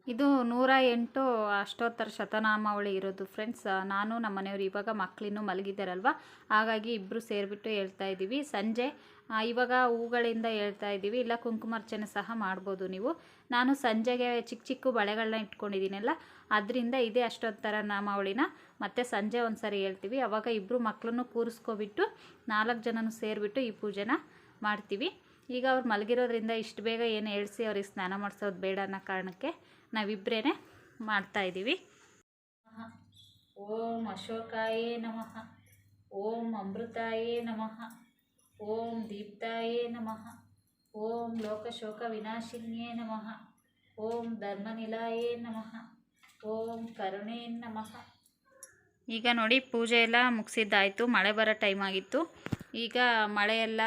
ಇದು 108 ಅಷ್ಟೋತ್ತರ ಶತನಾಮಾವಳಿ ಇರೋದು ಫ್ರೆಂಡ್ಸ್. ನಾನು ನಮ್ಮ ಮನೆಯವರು ಇವಾಗ ಮಕ್ಕಳಿನ್ನೂ ಮಲಗಿದ್ದಾರಲ್ವ, ಹಾಗಾಗಿ ಇಬ್ಬರು ಸೇರಿಬಿಟ್ಟು ಹೇಳ್ತಾ ಇದ್ದೀವಿ. ಸಂಜೆ ಇವಾಗ ಹೂಗಳಿಂದ ಹೇಳ್ತಾ ಇದ್ದೀವಿ, ಇಲ್ಲ ಕುಂಕುಮಾರ್ಚನೆ ಸಹ ಮಾಡ್ಬೋದು ನೀವು. ನಾನು ಸಂಜೆಗೆ ಚಿಕ್ಕ ಚಿಕ್ಕ ಬಳೆಗಳನ್ನ ಇಟ್ಕೊಂಡಿದ್ದೀನಲ್ಲ, ಅದರಿಂದ ಇದೇ ಅಷ್ಟೋತ್ತರ ನಾಮಾವಳಿನ ಮತ್ತೆ ಸಂಜೆ ಒಂದು ಸರಿ ಹೇಳ್ತೀವಿ. ಅವಾಗ ಇಬ್ಬರು ಮಕ್ಕಳನ್ನು ಕೂರಿಸ್ಕೊಬಿಟ್ಟು 4 ಜನನೂ ಸೇರಿಬಿಟ್ಟು ಈ ಪೂಜೆನ ಮಾಡ್ತೀವಿ. ಈಗ ಅವ್ರು ಮಲಗಿರೋದ್ರಿಂದ ಇಷ್ಟು ಬೇಗ ಏನು ಏಳಿಸಿ ಅವ್ರಿಗೆ ಸ್ನಾನ ಮಾಡಿಸೋದು ಬೇಡ ಅನ್ನೋ ಕಾರಣಕ್ಕೆ ನಾವಿಬ್ಬರೇ ಮಾಡ್ತಾಯಿದ್ದೀವಿ. ಓಂ ಅಶೋಕಾಯೇ ನಮಃ, ಓಂ ಅಮೃತಾಯೇ ನಮಃ, ಓಂ ದೀಪ್ತಾಯೇ ನಮಃ, ಓಂ ಲೋಕಶೋಕ ವಿನಾಶಿನ್ಯೇ ನಮಃ, ಓಂ ಧರ್ಮನಿಲಾಯೇ ನಮಃ, ಓಂ ಕರುಣೇ ನಮಃ. ಈಗ ನೋಡಿ ಪೂಜೆ ಎಲ್ಲ ಮುಗಿಸಿದ್ದಾಯಿತು. ಮಳೆ ಬರೋ ಟೈಮ್ ಆಗಿತ್ತು. ಈಗ ಮಳೆಯೆಲ್ಲ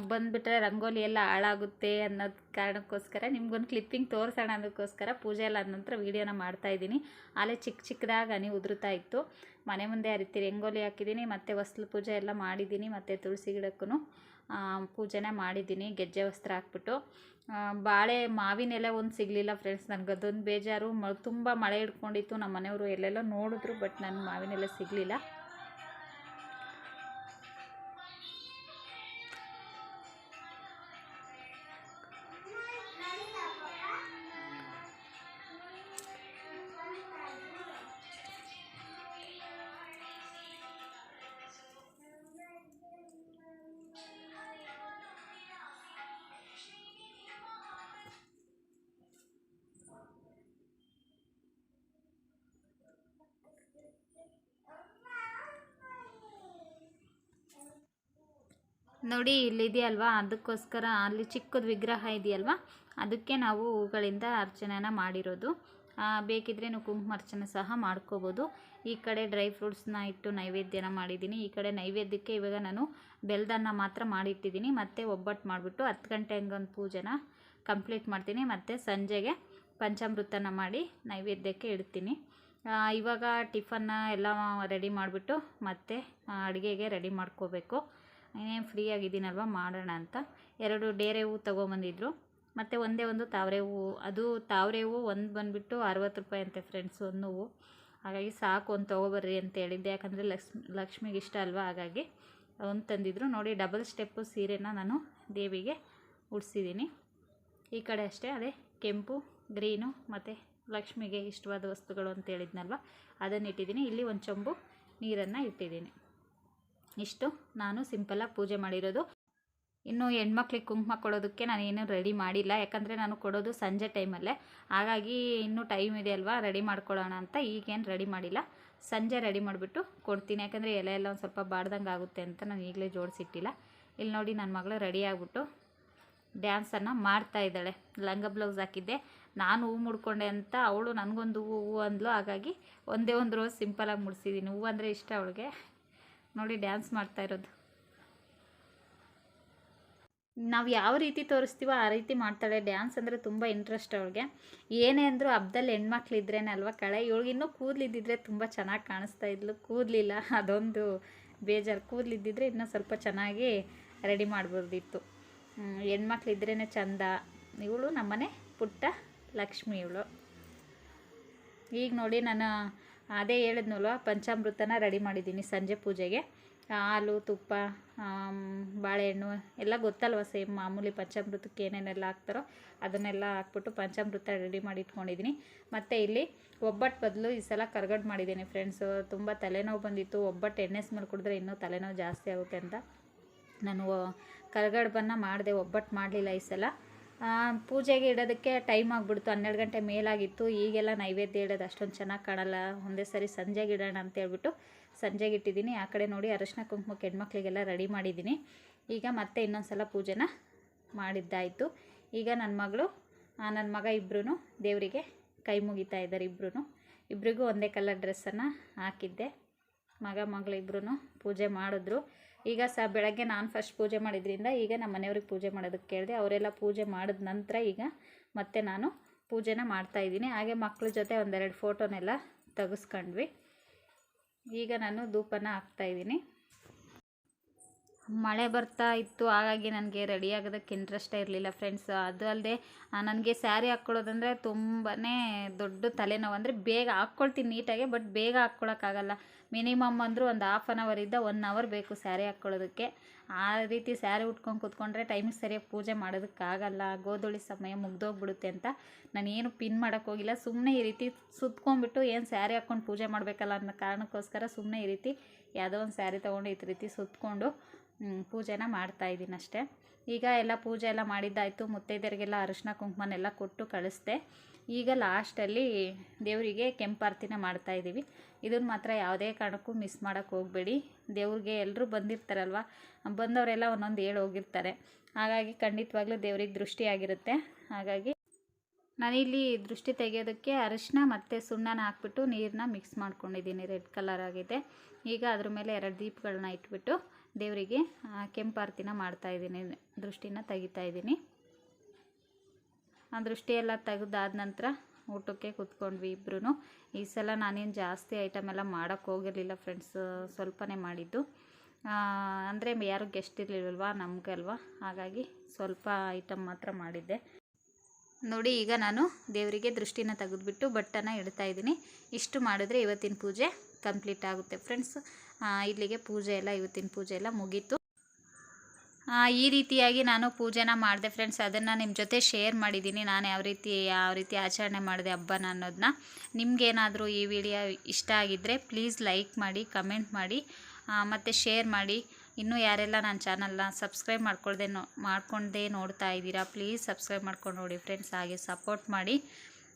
ಬಂದುಬಿಟ್ರೆ ರಂಗೋಲಿ ಎಲ್ಲ ಹಾಳಾಗುತ್ತೆ ಅನ್ನೋದು ಕಾರಣಕ್ಕೋಸ್ಕರ ನಿಮ್ಗೊಂದು ಕ್ಲಿಪ್ಪಿಂಗ್ ತೋರಿಸೋಣ ಅನ್ನೋದಕ್ಕೋಸ್ಕರ ಪೂಜೆ ಎಲ್ಲ ಆದ ನಂತರ ವೀಡಿಯೋನ ಮಾಡ್ತಾಯಿದ್ದೀನಿ. ಆಲೇ ಚಿಕ್ಕದಾಗಿ ಹನಿ ಉದುರುತ್ತಾ ಇತ್ತು. ಮನೆ ಮುಂದೆ ಆ ರೀತಿ ರಂಗೋಲಿ ಹಾಕಿದ್ದೀನಿ, ಮತ್ತು ಹೊಸ್ಲು ಪೂಜೆ ಎಲ್ಲ ಮಾಡಿದ್ದೀನಿ, ಮತ್ತು ತುಳಸಿ ಗಿಡಕ್ಕೂ ಪೂಜೆನ ಮಾಡಿದ್ದೀನಿ ಗೆಜ್ಜೆ ವಸ್ತ್ರ ಹಾಕ್ಬಿಟ್ಟು. ಬಾಳೆ ಮಾವಿನ ಎಲೆ ಒಂದು ಸಿಗಲಿಲ್ಲ ಫ್ರೆಂಡ್ಸ್. ನನಗದೊಂದು ಬೇಜಾರು. ತುಂಬ ಮಳೆ ಹಿಡ್ಕೊಂಡಿತ್ತು. ನಮ್ಮ ಮನೆಯವರು ಎಲ್ಲೆಲ್ಲೋ ನೋಡಿದ್ರು, ಬಟ್ ನನಗೆ ಮಾವಿನ ಎಲೆ ಸಿಗಲಿಲ್ಲ. ನೋಡಿ ಇಲ್ಲಿದೆಯಲ್ವಾ, ಅದಕ್ಕೋಸ್ಕರ ಅಲ್ಲಿ ಚಿಕ್ಕದು ವಿಗ್ರಹ ಇದೆಯಲ್ವಾ, ಅದಕ್ಕೆ ನಾವು ಹೂಗಳಿಂದ ಅರ್ಚನೆನ ಮಾಡಿರೋದು. ಬೇಕಿದ್ರೆ ನೀವು ಕುಂಕುಮಾರ್ಚನೆ ಸಹ ಮಾಡ್ಕೋಬೋದು. ಈ ಕಡೆ ಡ್ರೈ ಫ್ರೂಟ್ಸ್ನ ಇಟ್ಟು ನೈವೇದ್ಯನ ಮಾಡಿದ್ದೀನಿ. ಈ ಕಡೆ ನೈವೇದ್ಯಕ್ಕೆ ಇವಾಗ ನಾನು ಬೆಲ್ಲದನ್ನ ಮಾತ್ರ ಮಾಡಿಟ್ಟಿದ್ದೀನಿ. ಮತ್ತು ಒಬ್ಬಟ್ಟು ಮಾಡಿಬಿಟ್ಟು 10 ಗಂಟೆ ಹಂಗೊಂದು ಪೂಜೆನ ಕಂಪ್ಲೀಟ್ ಮಾಡ್ತೀನಿ. ಮತ್ತು ಸಂಜೆಗೆ ಪಂಚಾಮೃತನ ಮಾಡಿ ನೈವೇದ್ಯಕ್ಕೆ ಇಡ್ತೀನಿ. ಇವಾಗ ಟಿಫನ್ನ ಎಲ್ಲ ರೆಡಿ ಮಾಡಿಬಿಟ್ಟು ಮತ್ತೆ ಅಡುಗೆಗೆ ರೆಡಿ ಮಾಡ್ಕೋಬೇಕು. ಇನ್ನೇನು ಫ್ರೀ ಆಗಿದ್ದೀನಲ್ವ, ಮಾಡೋಣ ಅಂತ 2 ಡೇರೆ ಹೂವು ತೊಗೊಂಬಂದಿದ್ರು. ಮತ್ತು ಒಂದೇ ಒಂದು ತಾವರೆ ಹೂವು. ಅದು ತಾವರೆ ಹೂವು ಒಂದು ಬಂದುಬಿಟ್ಟು 60 ರೂಪಾಯಿ ಅಂತೆ ಫ್ರೆಂಡ್ಸ್, ಒಂದು ಹೂವು. ಹಾಗಾಗಿ ಸಾಕು ಒಂದು ತೊಗೊಬರ್ರಿ ಅಂತ ಹೇಳಿದ್ದೆ, ಯಾಕಂದರೆ ಲಕ್ಷ್ಮಿಗೆ ಇಷ್ಟ ಅಲ್ವಾ, ಹಾಗಾಗಿ ಒಂದು ತಂದಿದ್ರು. ನೋಡಿ ಡಬಲ್ ಸ್ಟೆಪ್ಪು ಸೀರೆನ ನಾನು ದೇವಿಗೆ ಉಡಿಸಿದ್ದೀನಿ. ಈ ಕಡೆ ಅಷ್ಟೇ ಅದೇ ಕೆಂಪು, ಗ್ರೀನು ಮತ್ತು ಲಕ್ಷ್ಮಿಗೆ ಇಷ್ಟವಾದ ವಸ್ತುಗಳು ಅಂತ ಹೇಳಿದ್ನಲ್ವ, ಅದನ್ನು ಇಟ್ಟಿದ್ದೀನಿ. ಇಲ್ಲಿ ಒಂದು ಚೊಂಬು ನೀರನ್ನು ಇಟ್ಟಿದ್ದೀನಿ. ಇಷ್ಟು ನಾನು ಸಿಂಪಲಾಗಿ ಪೂಜೆ ಮಾಡಿರೋದು. ಇನ್ನು ಹೆಣ್ಮಕ್ಳಿಗೆ ಕುಂಕುಮ ಕೊಡೋದಕ್ಕೆ ನಾನೇನು ರೆಡಿ ಮಾಡಿಲ್ಲ, ಯಾಕಂದರೆ ನಾನು ಕೊಡೋದು ಸಂಜೆ ಟೈಮಲ್ಲೇ. ಹಾಗಾಗಿ ಇನ್ನೂ ಟೈಮ್ ಇದೆ ಅಲ್ವಾ, ರೆಡಿ ಮಾಡ್ಕೊಳ್ಳೋಣ ಅಂತ ಈಗೇನು ರೆಡಿ ಮಾಡಿಲ್ಲ. ಸಂಜೆ ರೆಡಿ ಮಾಡಿಬಿಟ್ಟು ಕೊಡ್ತೀನಿ, ಯಾಕಂದರೆ ಎಲೆ ಎಲ್ಲ ಒಂದು ಸ್ವಲ್ಪ ಬಾಡ್ದಂಗೆ ಆಗುತ್ತೆ ಅಂತ ನಾನು ಈಗಲೇ ಜೋಡಿಸಿಟ್ಟಿಲ್ಲ. ಇಲ್ಲಿ ನೋಡಿ ನನ್ನ ಮಗಳು ರೆಡಿ ಆಗಿಬಿಟ್ಟು ಡ್ಯಾನ್ಸನ್ನು ಮಾಡ್ತಾಯಿದ್ದಾಳೆ. ಲಂಗ ಬ್ಲೌಸ್ ಹಾಕಿದ್ದೆ, ನಾನು ಹೂವು ಮುಡ್ಕೊಂಡೆ ಅಂತ ಅವಳು ನನಗೊಂದು ಹೂವು ಅಂದ್ಲು. ಹಾಗಾಗಿ ಒಂದೇ ಒಂದು ರೋಸ್ ಸಿಂಪಲಾಗಿ ಮುಡಿಸಿದ್ದೀನಿ. ಹೂವು ಅಂದರೆ ಇಷ್ಟ ಅವಳಿಗೆ. ನೋಡಿ ಡ್ಯಾನ್ಸ್ ಮಾಡ್ತಾ ಇರೋದು. ನಾವು ಯಾವ ರೀತಿ ತೋರಿಸ್ತೀವೋ ಆ ರೀತಿ ಮಾಡ್ತಾಳೆ. ಡ್ಯಾನ್ಸ್ ಅಂದರೆ ತುಂಬ ಇಂಟ್ರೆಸ್ಟ್ ಅವಳಿಗೆ. ಏನೇ ಅಂದರೂ ಹಬ್ಬದಲ್ಲಿ ಹೆಣ್ಮಕ್ಳು ಇದ್ರೇನೆ ಅಲ್ವಾ ಕಳೆ. ಇವಳಿಗಿನ್ನೂ ಕೂದಲಿದ್ದಿದ್ರೆ ತುಂಬ ಚೆನ್ನಾಗಿ ಕಾಣಿಸ್ತಾ ಇದ್ಲು. ಕೂದಲಿಲ್ಲ, ಅದೊಂದು ಬೇಜಾರು. ಕೂದಲಿದ್ದಿದ್ರೆ ಇನ್ನೂ ಸ್ವಲ್ಪ ಚೆನ್ನಾಗಿ ರೆಡಿ ಮಾಡ್ಬೋದಿತ್ತು. ಹೆಣ್ಮಕ್ಳಿದ್ರೇ ಚಂದ. ಇವಳು ನಮ್ಮನೆ ಪುಟ್ಟ ಲಕ್ಷ್ಮಿ ಇವಳು. ಈಗ ನೋಡಿ ನಾನು ಅದೇ ಹೇಳಿದ್ನಲ್ವ, ಪಂಚಾಮೃತನ ರೆಡಿ ಮಾಡಿದ್ದೀನಿ ಸಂಜೆ ಪೂಜೆಗೆ. ಹಾಲು, ತುಪ್ಪ, ಬಾಳೆಹಣ್ಣು ಎಲ್ಲ ಗೊತ್ತಲ್ವ, ಸೇಮ್ ಮಾಮೂಲಿ ಪಂಚಾಮೃತಕ್ಕೆ ಏನೇನೆಲ್ಲ ಹಾಕ್ತಾರೋ ಅದನ್ನೆಲ್ಲ ಹಾಕ್ಬಿಟ್ಟು ಪಂಚಾಮೃತ ರೆಡಿ ಮಾಡಿ ಇಟ್ಕೊಂಡಿದ್ದೀನಿ. ಮತ್ತು ಇಲ್ಲಿ ಒಬ್ಬಟ್ಟು ಬದಲು ಈ ಸಲ ಕರ್ಗಡ್ ಮಾಡಿದ್ದೀನಿ ಫ್ರೆಂಡ್ಸು. ತುಂಬ ತಲೆನೋವು ಬಂದಿತ್ತು. ಒಬ್ಬಟ್ಟು ಎಣ್ಣೆ ಸ್ಮೆಲ್ ಕುಡಿದ್ರೆ ಇನ್ನೂ ತಲೆನೋವು ಜಾಸ್ತಿ ಆಗುತ್ತೆ ಅಂತ ನಾನು ಕರ್ಗಡ್ಬನ್ನು ಮಾಡಿದೆ, ಒಬ್ಬಟ್ಟು ಮಾಡಲಿಲ್ಲ ಈ ಸಲ. ಪೂಜೆಗೆ ಇಡೋದಕ್ಕೆ ಟೈಮ್ ಆಗಿಬಿಡ್ತು, 12 ಗಂಟೆ ಮೇಲಾಗಿತ್ತು. ಈಗೆಲ್ಲ ನೈವೇದ್ಯ ಇಡೋದು ಅಷ್ಟೊಂದು ಚೆನ್ನಾಗಿ ಕಾಣಲ್ಲ, ಒಂದೇ ಸರಿ ಸಂಜೆಗೆ ಇಡೋಣ ಅಂತೇಳ್ಬಿಟ್ಟು ಸಂಜೆಗೆ ಇಟ್ಟಿದ್ದೀನಿ. ಆ ಕಡೆ ನೋಡಿ ಅರಶಿನ ಕುಂಕುಮಕ್ಕೆ ಹೆಣ್ಮಕ್ಳಿಗೆಲ್ಲ ರೆಡಿ ಮಾಡಿದ್ದೀನಿ. ಈಗ ಮತ್ತೆ ಇನ್ನೊಂದು ಸಲ ಪೂಜೆನ ಮಾಡಿದ್ದಾಯಿತು. ಈಗ ನನ್ನ ಮಗಳು ನನ್ನ ಮಗ ಇಬ್ಬರೂ ದೇವರಿಗೆ ಕೈ ಮುಗಿತಾ ಇದ್ದಾರೆ. ಇಬ್ಬರಿಗೂ ಒಂದೇ ಕಲರ್ ಡ್ರೆಸ್ಸನ್ನು ಹಾಕಿದ್ದೆ. ಮಗಳು ಇಬ್ಬರೂ ಪೂಜೆ ಮಾಡಿದ್ರು. ಈಗ ಬೆಳಗ್ಗೆ ನಾನು ಫಸ್ಟ್ ಪೂಜೆ ಮಾಡಿದ್ರಿಂದ ಈಗ ನಮ್ಮ ಮನೆಯವ್ರಿಗೆ ಪೂಜೆ ಮಾಡೋದಕ್ಕೆ ಕೇಳಿದೆ. ಅವರೆಲ್ಲ ಪೂಜೆ ಮಾಡಿದ ನಂತರ ಈಗ ಮತ್ತೆ ನಾನು ಪೂಜೆನ ಮಾಡ್ತಾಯಿದ್ದೀನಿ. ಹಾಗೆ ಮಕ್ಕಳ ಜೊತೆ ಒಂದೆರಡು ಫೋಟೋನೆಲ್ಲ ತೆಗೆಸ್ಕೊಂಡ್ವಿ. ಈಗ ನಾನು ಧೂಪನ ಹಾಕ್ತಾಯಿದ್ದೀನಿ. ಮಳೆ ಬರ್ತಾ ಇತ್ತು, ಹಾಗಾಗಿ ನನಗೆ ರೆಡಿ ಆಗೋದಕ್ಕೆ ಇಂಟ್ರೆಸ್ಟೇ ಇರಲಿಲ್ಲ ಫ್ರೆಂಡ್ಸ್. ಅದು ಅಲ್ಲದೆ ನನಗೆ ಸ್ಯಾರಿ ಹಾಕ್ಕೊಳ್ಳೋದಂದರೆ ತುಂಬಾ ದೊಡ್ಡ ತಲೆನೋವು. ಅಂದರೆ ಬೇಗ ಹಾಕ್ಕೊಳ್ತೀನಿ ನೀಟಾಗೆ, ಬಟ್ ಬೇಗ ಹಾಕ್ಕೊಳಕ್ಕಾಗಲ್ಲ. ಮಿನಿಮಮ್ ಅಂದರೂ ಒಂದು 1/2 ಅವರಿಂದ 1 ಅವರ್ ಬೇಕು ಸ್ಯಾರಿ ಹಾಕ್ಕೊಳ್ಳೋದಕ್ಕೆ. ಆ ರೀತಿ ಸ್ಯಾರಿ ಉಟ್ಕೊಂಡು ಕೂತ್ಕೊಂಡ್ರೆ ಟೈಮಿಗೆ ಸರಿಯಾಗಿ ಪೂಜೆ ಮಾಡೋದಕ್ಕಾಗಲ್ಲ. ಗೋಧೂಳಿ ಸಮಯ ಮುಗ್ದೋಗ್ಬಿಡುತ್ತೆ ಅಂತ ನಾನೇನು ಪಿನ್ ಮಾಡೋಕ್ಕೋಗಿಲ್ಲ. ಸುಮ್ಮನೆ ಈ ರೀತಿ ಸುತ್ಕೊಂಡ್ಬಿಟ್ಟು ಏನು ಸ್ಯಾರಿ ಹಾಕ್ಕೊಂಡು ಪೂಜೆ ಮಾಡಬೇಕಲ್ಲ ಅನ್ನೋ ಕಾರಣಕ್ಕೋಸ್ಕರ ಸುಮ್ಮನೆ ಈ ರೀತಿ ಯಾವುದೋ ಒಂದು ಸ್ಯಾರಿ ತೊಗೊಂಡು ಈ ರೀತಿ ಸುತ್ತಕೊಂಡು ಪೂಜೆನ ಮಾಡ್ತಾಯಿದ್ದೀನಿ ಅಷ್ಟೇ. ಈಗ ಎಲ್ಲ ಪೂಜೆ ಎಲ್ಲ ಮಾಡಿದ್ದಾಯಿತು, ಮುತ್ತೈದೆಯರಿಗೆಲ್ಲ ಅರಿಶಿನ ಕುಂಕುಮನೆಲ್ಲ ಕೊಟ್ಟು ಕಳಿಸ್ದೆ. ಈಗ ಲಾಸ್ಟಲ್ಲಿ ದೇವರಿಗೆ ಕೆಂಪಾರತಿನ ಮಾಡ್ತಾಯಿದ್ದೀವಿ. ಇದನ್ನು ಮಾತ್ರ ಯಾವುದೇ ಕಾರಣಕ್ಕೂ ಮಿಸ್ ಮಾಡೋಕ್ಕೆ ಹೋಗಬೇಡಿ. ದೇವ್ರಿಗೆ ಎಲ್ಲರೂ ಬಂದಿರ್ತಾರಲ್ವ, ಬಂದವರೆಲ್ಲ ಒಂದೊಂದು ಹೇಳಿ ಹೋಗಿರ್ತಾರೆ. ಹಾಗಾಗಿ ಖಂಡಿತವಾಗ್ಲೂ ದೇವ್ರಿಗೆ ದೃಷ್ಟಿಯಾಗಿರುತ್ತೆ. ಹಾಗಾಗಿ ನಾನಿಲ್ಲಿ ದೃಷ್ಟಿ ತೆಗೆಯೋದಕ್ಕೆ ಅರಿಶಿನ ಮತ್ತು ಸುಣ್ಣನ ಹಾಕ್ಬಿಟ್ಟು ನೀರನ್ನ ಮಿಕ್ಸ್ ಮಾಡ್ಕೊಂಡಿದ್ದೀನಿ. ರೆಡ್ ಕಲರ್ ಆಗಿದೆ. ಈಗ ಅದ್ರ ಮೇಲೆ 2 ದೀಪಗಳನ್ನ ಇಟ್ಬಿಟ್ಟು ದೇವರಿಗೆ ಕೆಂಪಾರತಿನ ಮಾಡ್ತಾಯಿದ್ದೀನಿ, ದೃಷ್ಟಿನ ತೆಗಿತಾಯಿದ್ದೀನಿ. ಆ ದೃಷ್ಟಿ ಎಲ್ಲ ತೆಗೆದಾದ ನಂತರ ಊಟಕ್ಕೆ ಕೂತ್ಕೊಂಡ್ವಿ ಇಬ್ಬರೂ. ಈ ಸಲ ನಾನೇನು ಜಾಸ್ತಿ ಐಟಮ್ ಎಲ್ಲ ಮಾಡೋಕ್ಕೆ ಹೋಗಿರಲಿಲ್ಲ ಫ್ರೆಂಡ್ಸ್, ಸ್ವಲ್ಪನೇ ಮಾಡಿದ್ದು. ಅಂದರೆ ಯಾರು ಗೆಸ್ಟ್ ಇರಲಿಲ್ವಲ್ವ ನಮಗಲ್ವ, ಹಾಗಾಗಿ ಸ್ವಲ್ಪ ಐಟಮ್ ಮಾತ್ರ ಮಾಡಿದ್ದೆ. ನೋಡಿ, ಈಗ ನಾನು ದೇವರಿಗೆ ದೃಷ್ಟಿನ ತೆಗೆದುಬಿಟ್ಟು ಬಟ್ಟನ್ನು ಇಡ್ತಾಯಿದ್ದೀನಿ. ಇಷ್ಟು ಮಾಡಿದ್ರೆ ಇವತ್ತಿನ ಪೂಜೆ ಕಂಪ್ಲೀಟ್ ಆಗುತ್ತೆ ಫ್ರೆಂಡ್ಸ್. ಇಲ್ಲಿಗೆ ಪೂಜೆ ಎಲ್ಲ, ಇವತ್ತಿನ ಪೂಜೆ ಎಲ್ಲ ಮುಗೀತು. ಈ ರೀತಿಯಾಗಿ ನಾನು ಪೂಜೆನ ಮಾಡಿದೆ ಫ್ರೆಂಡ್ಸ್. ಅದನ್ನು ನಿಮ್ಮ ಜೊತೆ ಶೇರ್ ಮಾಡಿದ್ದೀನಿ, ನಾನು ಯಾವ ರೀತಿ ಆಚರಣೆ ಮಾಡಿದೆ ಹಬ್ಬನ ಅನ್ನೋದನ್ನ. ನಿಮಗೇನಾದರೂ ಈ ವಿಡಿಯೋ ಇಷ್ಟ ಆಗಿದ್ದರೆ ಪ್ಲೀಸ್ ಲೈಕ್ ಮಾಡಿ, ಕಮೆಂಟ್ ಮಾಡಿ ಮತ್ತು ಶೇರ್ ಮಾಡಿ. ಇನ್ನೂ ಯಾರೆಲ್ಲ ನನ್ನ ಚಾನಲ್ನ ಸಬ್ಸ್ಕ್ರೈಬ್ ಮಾಡ್ಕೊಂಡೇ ನೋಡ್ತಾ ಇದ್ದೀರಾ, ಪ್ಲೀಸ್ ಸಬ್ಸ್ಕ್ರೈಬ್ ಮಾಡ್ಕೊಂಡು ನೋಡಿ ಫ್ರೆಂಡ್ಸ್. ಹಾಗೆ ಸಪೋರ್ಟ್ ಮಾಡಿ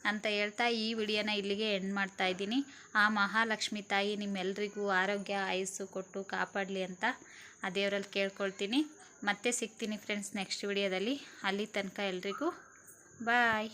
ಅಂತ ಹೇಳ್ತಾ ಈ ವಿಡಿಯೋನ ಇಲ್ಲಿಗೆ ಎಂಡ್ ಮಾಡ್ತಾ ಇದ್ದೀನಿ. ಆ ಮಹಾಲಕ್ಷ್ಮಿ ತಾಯಿ ನಿಮ್ಮೆಲ್ಲರಿಗೂ ಆರೋಗ್ಯ ಆಯುಸ್ಸು ಕೊಟ್ಟು ಕಾಪಾಡಲಿ ಅಂತ ಆ ದೇವರಲ್ಲಿ ಕೇಳ್ಕೊಳ್ತೀನಿ. ಮತ್ತೆ ಸಿಗ್ತೀನಿ ಫ್ರೆಂಡ್ಸ್ ನೆಕ್ಸ್ಟ್ ವಿಡಿಯೋದಲ್ಲಿ. ಅಲ್ಲಿ ತನಕ ಎಲ್ರಿಗೂ ಬಾಯ್.